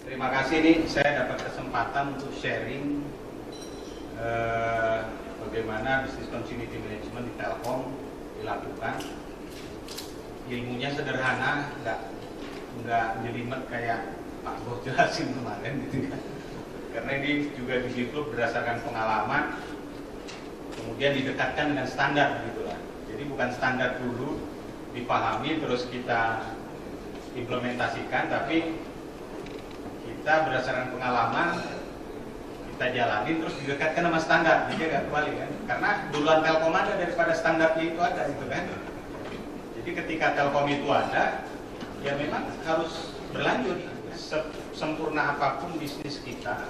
Terima kasih nih, saya dapat kesempatan untuk sharing bagaimana bisnis continuity management di Telkom dilakukan. Ilmunya sederhana, nggak jelimet kayak Pak Boh jelasin kemarin gitu kan. Karena ini juga didevelop berdasarkan pengalaman, kemudian didekatkan dengan standar gitu lah. Jadi bukan standar dulu dipahami terus kita implementasikan, tapi kita berdasarkan pengalaman kita jalani terus didekatkan sama standar, jadi agak kembali kan, karena duluan Telkom ada daripada standarnya itu ada gitu kan. Jadi ketika Telkom itu ada, ya memang harus berlanjut. Sempurna apapun bisnis kita,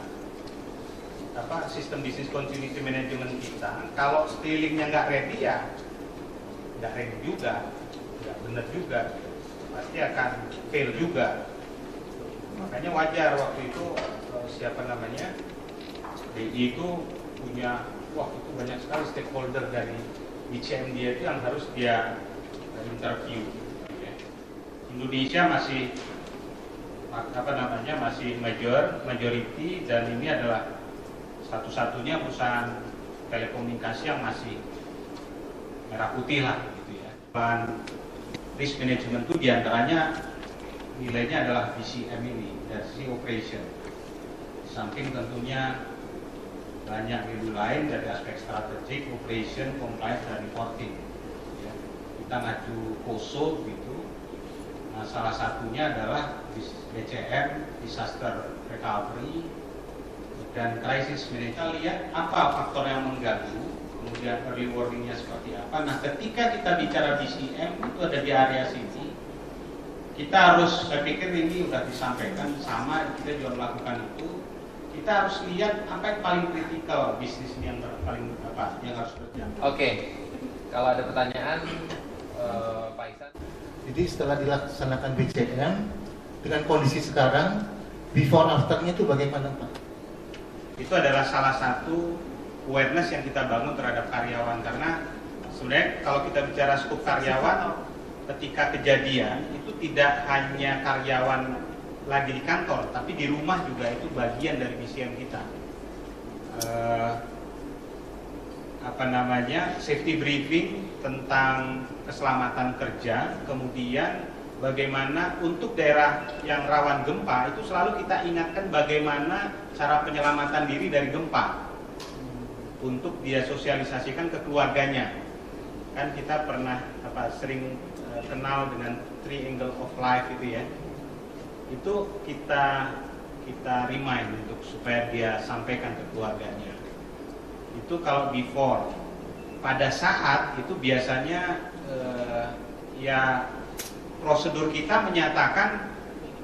sistem bisnis continuity management kita, kalau stealingnya nggak ready ya nggak ready juga, nggak benar juga, pasti akan fail juga. Makanya wajar waktu itu DI itu punya itu banyak sekali stakeholder dari BCM dia itu yang harus dia interview. Indonesia masih majority, dan ini adalah satu-satunya perusahaan telekomunikasi yang masih merah putih lah gitu ya. Dan risk management itu diantaranya nilainya adalah BCM ini dari sisi operation. Di samping tentunya banyak nilai lain dari aspek strategik, operation, compliance, dan reporting. Ya, kita ngaju COSO gitu. Nah, salah satunya adalah BCM, disaster recovery, dan crisis management. Kita lihat apa faktor yang mengganggu, kemudian early warningnya seperti apa. Nah, ketika kita bicara BCM itu ada di area sini. Kita harus, saya pikir ini sudah disampaikan sama, kita juga melakukan itu. Kita harus lihat apa yang paling kritikal bisnis ini, yang paling yang harus berjalan. Oke, kalau ada pertanyaan, Pak Iksan. Jadi setelah dilaksanakan BCM dengan kondisi sekarang, before afternya itu bagaimana Pak? Itu adalah salah satu awareness yang kita bangun terhadap karyawan, karena sebenarnya kalau kita bicara skup karyawan, ketika kejadian itu tidak hanya karyawan lagi di kantor, tapi di rumah juga itu bagian dari BCM kita. Safety briefing tentang keselamatan kerja, kemudian bagaimana untuk daerah yang rawan gempa itu selalu kita ingatkan bagaimana cara penyelamatan diri dari gempa untuk dia sosialisasikan ke keluarganya. Kan kita pernah sering kenal dengan triangle of life itu ya. Itu kita remind untuk supaya dia sampaikan ke keluarganya. Itu kalau before. Pada saat itu biasanya prosedur kita menyatakan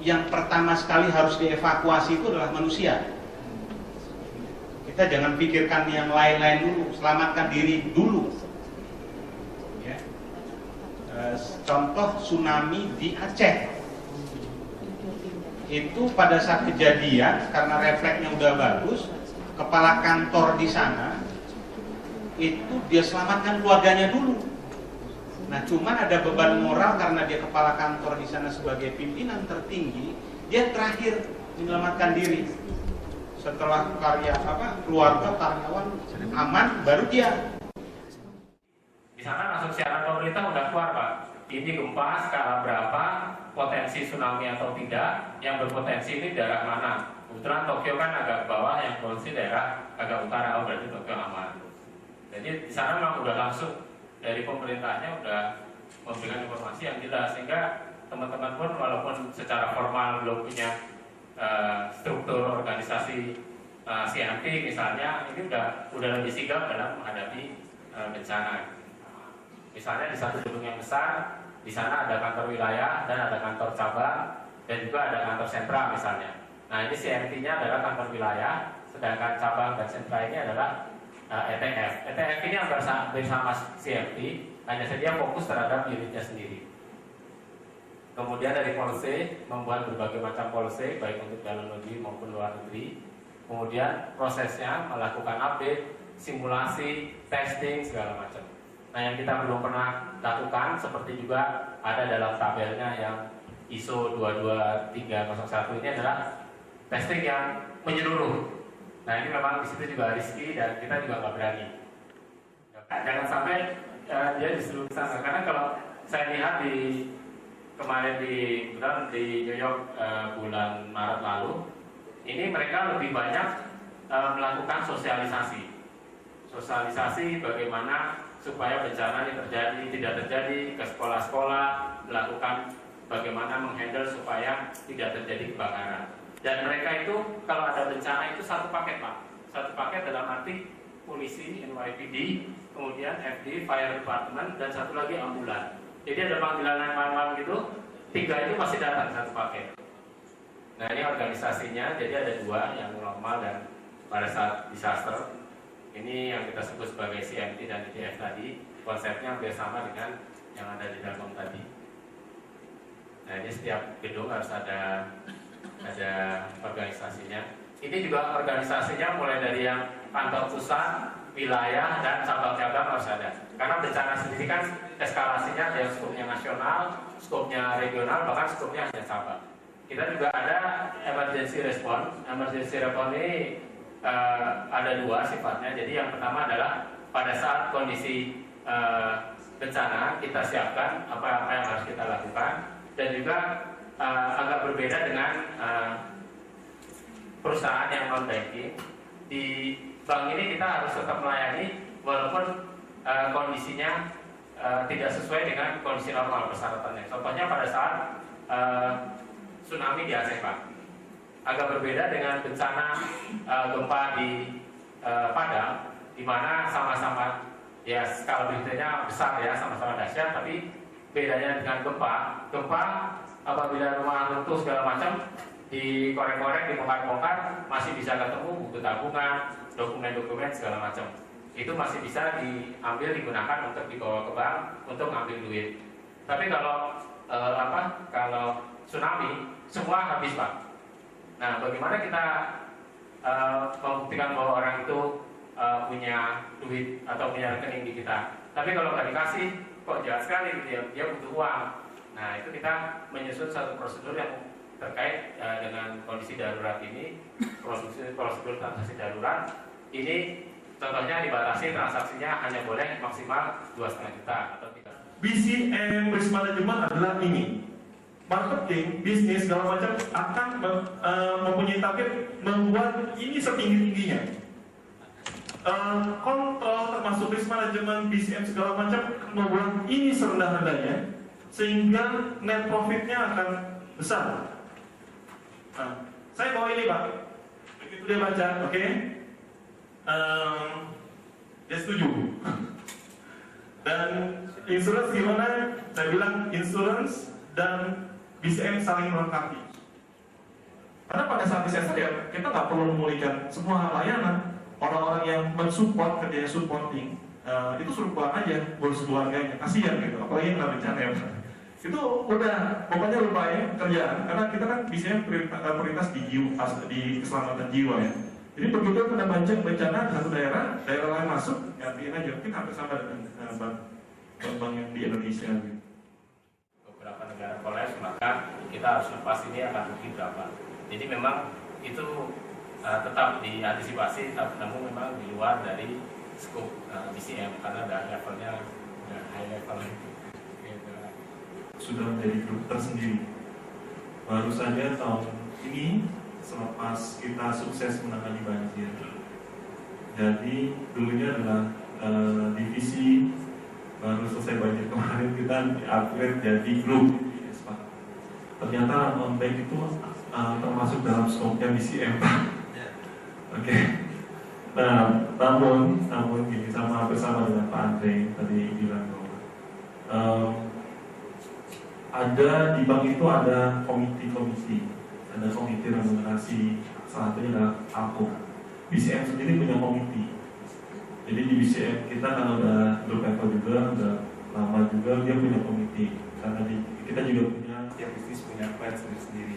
yang pertama sekali harus dievakuasi itu adalah manusia. Kita jangan pikirkan yang lain-lain dulu, selamatkan diri dulu. Ya. Contoh tsunami di Aceh. Itu pada saat kejadian, karena refleksnya udah bagus, kepala kantor di sana itu dia selamatkan keluarganya dulu. Nah, cuman ada beban moral karena dia kepala kantor di sana sebagai pimpinan tertinggi, dia terakhir menyelamatkan diri. Setelah keluarga karyawan aman, baru dia. Di sana langsung siaran pemerintah udah keluar, Pak. Ini gempa skala berapa, potensi tsunami atau tidak, yang berpotensi ini daerah mana. Kebetulan Tokyo kan agak bawah, yang potensi daerah agak utara, berarti Tokyo aman. Jadi di sana memang udah langsung dari pemerintahnya udah memberikan informasi yang jelas, sehingga teman-teman pun walaupun secara formal belum punya struktur organisasi CMP misalnya, ini udah lebih sigap dalam menghadapi bencana. Misalnya di satu gedung yang besar, di sana ada kantor wilayah dan ada kantor cabang dan juga ada kantor sentra misalnya. Nah, ini CMT-nya adalah kantor wilayah, sedangkan cabang dan sentra ini adalah ETF. ETF ini yang bersama CMT, hanya saja fokus terhadap unitnya sendiri. Kemudian dari policy, membuat berbagai macam policy, baik untuk dalam negeri maupun luar negeri. Kemudian prosesnya melakukan update, simulasi, testing, segala macam. Nah, yang kita belum pernah lakukan, seperti juga ada dalam tabelnya yang ISO 22301 ini adalah testing yang menyeluruh. Nah ini memang di situ juga risky dan kita juga nggak berani. Jangan sampai dia disuruh ke sana, karena kalau saya lihat kemarin di New York bulan Maret lalu, ini mereka lebih banyak melakukan sosialisasi bagaimana supaya bencana ini tidak terjadi ke sekolah-sekolah, melakukan bagaimana menghandle supaya tidak terjadi kebakaran. Dan mereka itu kalau ada bencana itu satu paket Pak, satu paket dalam arti polisi, NYPD, kemudian FD, Fire Department, dan satu lagi ambulan. Jadi ada panggilan 911 gitu, 3 itu pasti datang satu paket. Nah ini organisasinya, jadi ada 2 yang normal dan pada saat disaster. Ini yang kita sebut sebagai CMT dan IDF tadi, konsepnya hampir sama dengan yang ada di Dalkom tadi. Nah ini setiap gedung harus ada organisasinya. Ini juga organisasinya mulai dari yang kantor pusat, wilayah, dan cabang-cabang harus ada. Karena bencana sendiri kan eskalasinya ada yang skopnya nasional, skopnya regional, bahkan skopnya hanya cabang. Kita juga ada emergency response. Emergency response ini ada 2 sifatnya. Jadi yang pertama adalah pada saat kondisi bencana kita siapkan apa-apa yang harus kita lakukan, dan juga agak berbeda dengan perusahaan yang non banking. Di bank ini kita harus tetap melayani walaupun kondisinya tidak sesuai dengan kondisi normal persyaratannya. Contohnya pada saat tsunami di Aceh Pak, agak berbeda dengan bencana gempa di Padang, di mana sama-sama ya skala bencana besar ya, sama-sama dahsyat, tapi bedanya dengan gempa apabila rumah runtuh segala macam dikorek-korek, dibongkar-bongkar, masih bisa ketemu buku tabungan, dokumen-dokumen segala macam. Itu masih bisa diambil, digunakan untuk dibawa ke bank untuk ngambil duit. Tapi kalau kalau tsunami semua habis Pak. Nah, bagaimana kita membuktikan bahwa orang itu punya duit atau punya rekening di kita? Tapi kalau nggak dikasih, kok jahat sekali dia butuh uang. Nah, itu kita menyusun satu prosedur yang terkait dengan kondisi darurat ini, prosedur transaksi darurat. Ini contohnya dibatasi transaksinya hanya boleh maksimal 2,5 juta atau tidak. BCM risk management adalah ini. Marketing, bisnis, segala macam akan mempunyai target membuat ini setinggi-tingginya. Kontrol termasuk risk management, BCM segala macam membuat ini serendah-rendahnya sehingga net profitnya akan besar. Nah, saya bawa ini Pak, begitu dia baca, oke? Dia setuju. Dan insurance gimana? Saya bilang insurance dan BCM saling melengkapi. Karena pada saat disaster kita nggak perlu memulihkan semua hal layanan. Orang-orang yang mensupport kerja supporting itu suruh pulang aja, ngurus keluarganya, kasihan gitu. Apalagi yang nggak bencana ya. Itu udah pokoknya lupain kerjaan. Karena kita kan BCM prioritas di keselamatan jiwa ya. Jadi begitu kena bencana di satu daerah lain masuk, gantiin aja. Mungkin hampir sama dengan bank yang di Indonesia gitu. Beberapa negara kolaps, maka kita harus lepas ini akan rugi berapa. Jadi memang itu tetap diantisipasi, namun memang di luar dari skop BCM karena ada levelnya, ada high level. Sudah menjadi grup tersendiri. Baru saja tahun ini selepas kita sukses menangani banjir. Jadi dulunya adalah divisi, baru selesai banjir kemarin kita upgrade jadi grup. Ternyata non-bank itu termasuk dalam skopnya BCM. Oke. Nah, namun gini bersama dengan Pak Andre tadi bilang bahwa ada di bank itu ada komite remunerasi, salah satunya adalah ALKO. BCM sendiri punya komite. Jadi di BCM kita kan udah grup level juga, udah lama juga dia punya komite. Karena kita juga punya setiap bisnis punya plan sendiri.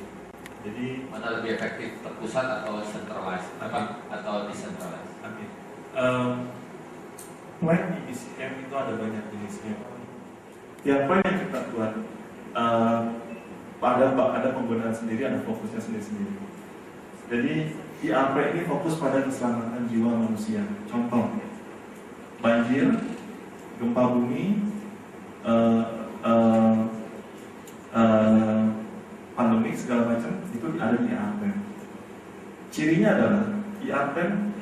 Jadi mana lebih efektif, terpusat atau centralized, atau decentralized? Okay. Plan di BCM itu ada banyak jenisnya. Tiap plan yang kita buat ada penggunaan sendiri, ada fokusnya sendiri-sendiri. Jadi IAP ini fokus pada keselamatan jiwa manusia. Contoh, banjir, gempa bumi, pandemi segala macam itu ada di IAP. Cirinya adalah IAP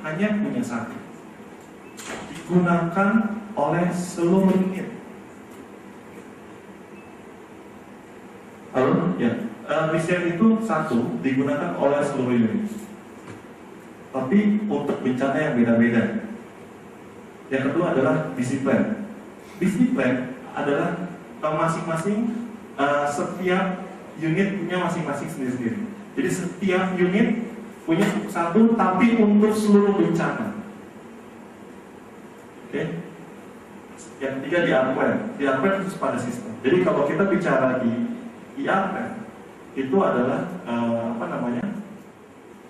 hanya punya satu, digunakan oleh seluruh unit. Halo, ya. BCM itu satu digunakan oleh seluruh unit, tapi untuk bencana yang beda-beda. Yang kedua adalah disiplin. Disiplin adalah masing-masing setiap unit punya masing-masing sendiri-sendiri. Jadi setiap unit punya satu, tapi untuk seluruh bencana. Oke. Yang ketiga diapel khusus pada sistem. Jadi kalau kita bicara di IAP itu adalah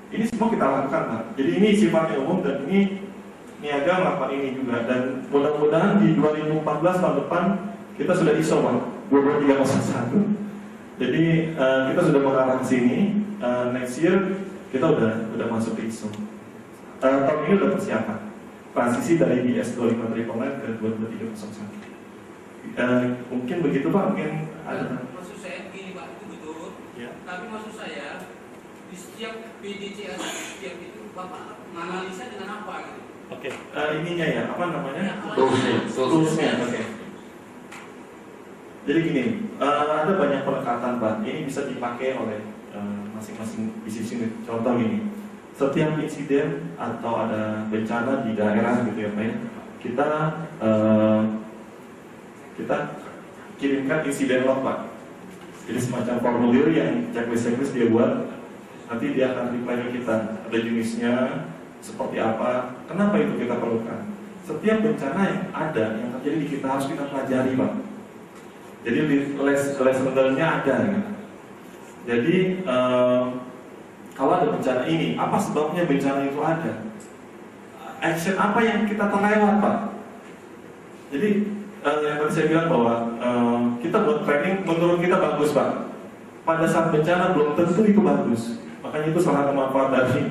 ini semua kita lakukan, Pak. Jadi ini sifatnya umum dan ini niaga melakukan ini juga, dan mudah-mudahan di 2014 tahun depan kita sudah ISO, Pak, 22301. Jadi kita sudah mengarah ke sini. Next year kita udah masuk ke ISO. Tahun ini udah persiapan transisi dari BS 253 ke 22301. Mungkin begitu, Pak. Mungkin ada. Maksud saya gini, Pak, itu betul. Ya. Tapi maksud saya di setiap PDCA setiap itu Bapak menganalisa dengan apa gitu? Oke. Ininya ya, apa namanya? Toolsnya. Oke. Jadi gini, ada banyak pendekatan, Pak. Ini bisa dipakai oleh masing-masing bisnis unit. Contoh gini, setiap insiden atau ada bencana di daerah gitu ya, Pak, kita kirimkan insiden log, Pak. Jadi semacam formulir yang checklist dia buat, nanti dia akan reply ke kita. Ada jenisnya, seperti apa, kenapa itu kita perlukan. Setiap bencana yang ada, yang terjadi di kita harus kita pelajari, Pak. Jadi lesson learn-nya ada ya. Jadi kalau ada bencana ini, apa sebabnya bencana itu ada? Action apa yang kita terlewat, Pak? Jadi yang tadi saya bilang bahwa kita buat training menurut kita bagus, Pak. Pada saat bencana belum tentu itu bagus. Makanya itu salah satu manfaat dari